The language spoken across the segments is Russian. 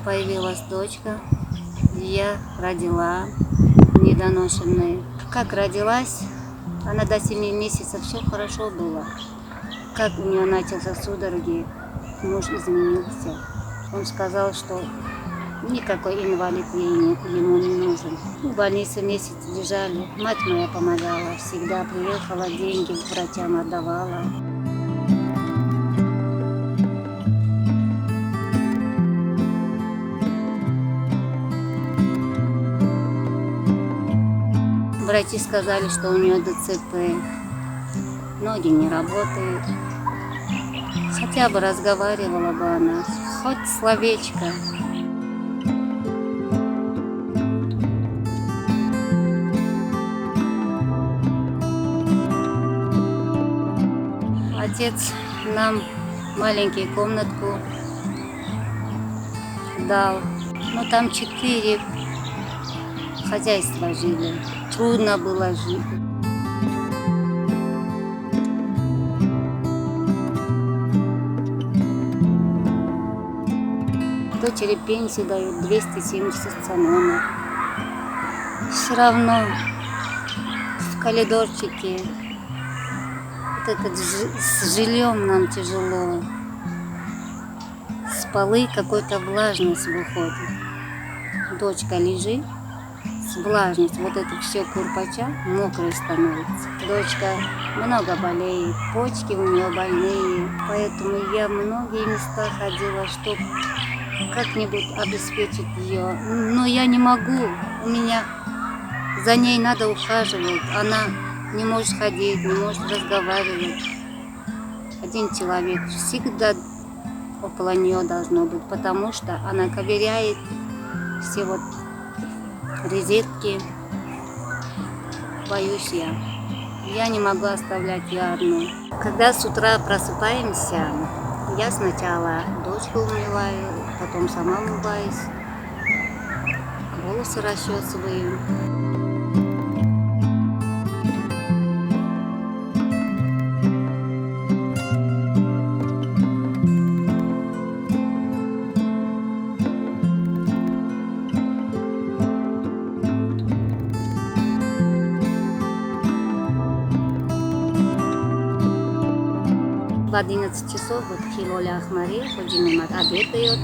появилась дочка, я родила недоношенную. Как родилась, она до 7 месяцев все хорошо было. Как у нее начался судороги, муж изменился. Он сказал, что никакой инвалид ему не нужен. В больнице месяц лежали. Мать моя помогала, всегда приехала, деньги врачам отдавала. Врачи сказали, что у нее ДЦП, ноги не работают. Хотя бы разговаривала бы она, хоть словечко. Отец нам маленькую комнатку дал, но там 4 хозяйства жили. Трудно было жить. Дочери пенсию дают 270 цанонов. Все равно в коридорчике с жильем нам тяжело. С полы какой-то влажность выходит. Дочка лежит, с влажностью, вот это все курпача мокрой становится. Дочка много болеет, почки у нее больные, поэтому я в многие места ходила, чтобы как-нибудь обеспечить ее. Но я не могу, у меня за ней надо ухаживать, она не может ходить, не может разговаривать. Один человек всегда около нее должно быть, потому что она ковыряет все вот розетки. Боюсь я. Я не могу оставлять ее одну. Когда с утра просыпаемся, я сначала дочку умываю, потом сама умываюсь, волосы расчесываю. В 11 часов вот Хилоля Ахмари, Ходжимимат обед дает.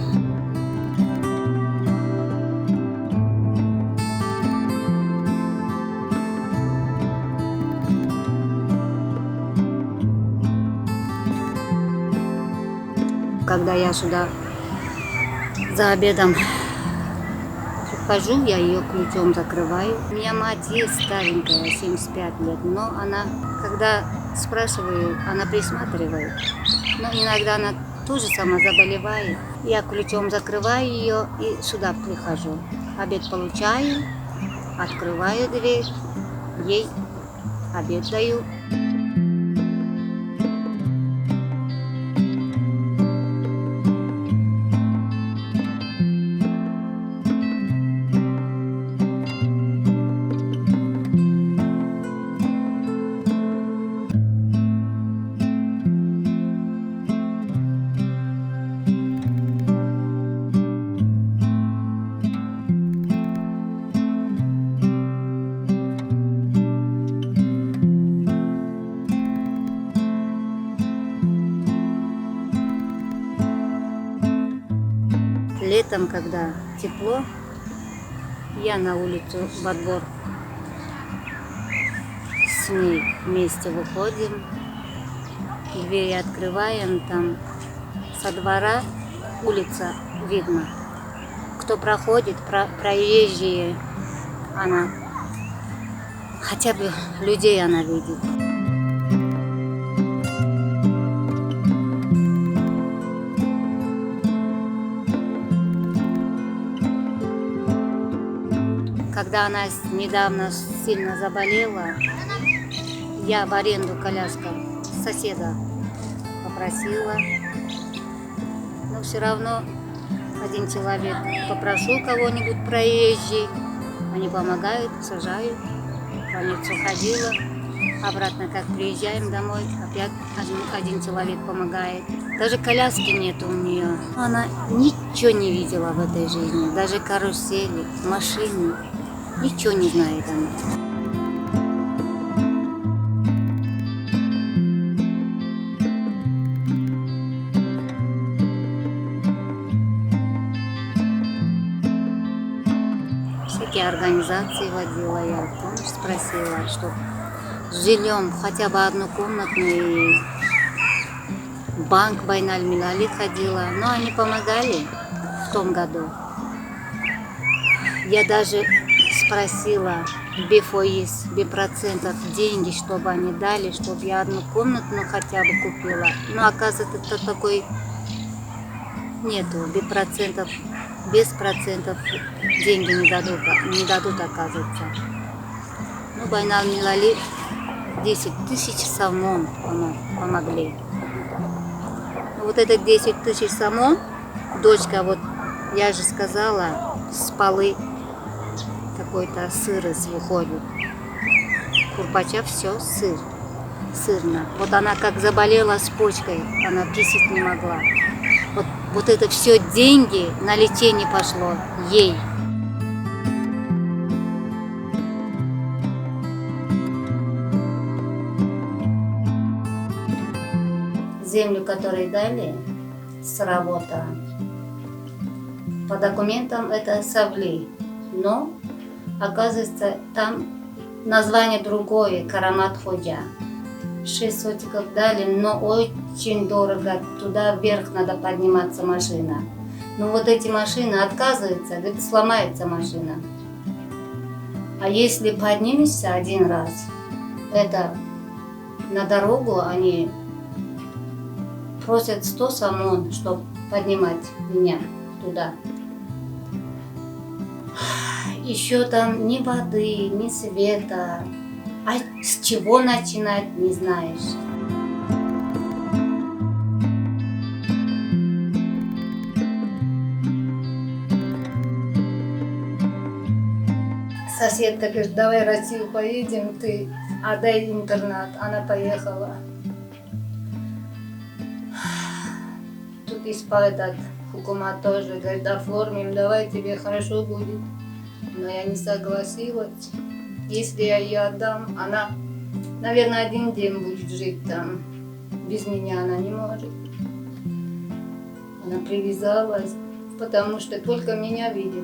Когда я сюда за обедом прихожу, я ее ключом закрываю. У меня мать есть старенькая, 75 лет, но она, когда спрашиваю, она присматривает. Но иногда она тоже сама заболевает. Я ключом закрываю ее и сюда прихожу. Обед получаю, открываю дверь, ей обед даю. Летом, когда тепло, я на улицу во двор с ней вместе выходим, двери открываем, там со двора улица видно. Кто проходит, проезжие, она хотя бы людей она видит. Когда она недавно сильно заболела, я в аренду коляску соседа попросила. Но все равно один человек, попрошу кого-нибудь проезжий, они помогают, сажают. В больницу ходила, обратно как приезжаем домой, опять один человек помогает. Даже коляски нет у нее. Она ничего не видела в этой жизни. Даже карусели, машины. Ничего не знает она. Всякие организации водила я. Помнишь, спросила, что с жильем хотя бы однокомнатный. Банк Байналь-Милали ходила, но они помогали в том году. Я даже спросила БФОИС, процентов деньги, чтобы они дали, чтобы я одну комнатную хотя бы купила. Но оказывается, это такой нету, без процентов деньги не дадут, оказывается. Ну, Байналь-Милали 10 тысяч сомон помогли. Вот это 10 тысяч сомон, дочка, вот я же сказала, с полы какой-то сырос выходит. Курпача все сырно. Вот она как заболела с почкой, она писать не могла. Вот это все деньги на лечение пошло ей. Землю, которую дали с работы, по документам это Савли, но оказывается там название другое, Карамат Ходжа. 6 сотиков дали, но очень дорого, туда вверх надо подниматься машина. Но вот эти машины отказываются, говорит, сломается машина. А если поднимешься один раз, это на дорогу они просят 100 сомон, чтобы поднимать меня туда. Еще там ни воды, ни света. А с чего начинать, не знаешь. Соседка говорит, давай в Россию поедем, ты отдай интернат. Она поехала. Тут этот хукумат тоже говорит, оформим, давай тебе хорошо будет. Но я не согласилась. Если я ее отдам, она, наверное, 1 день будет жить там. Без меня она не может. Она привязалась, потому что только меня видит.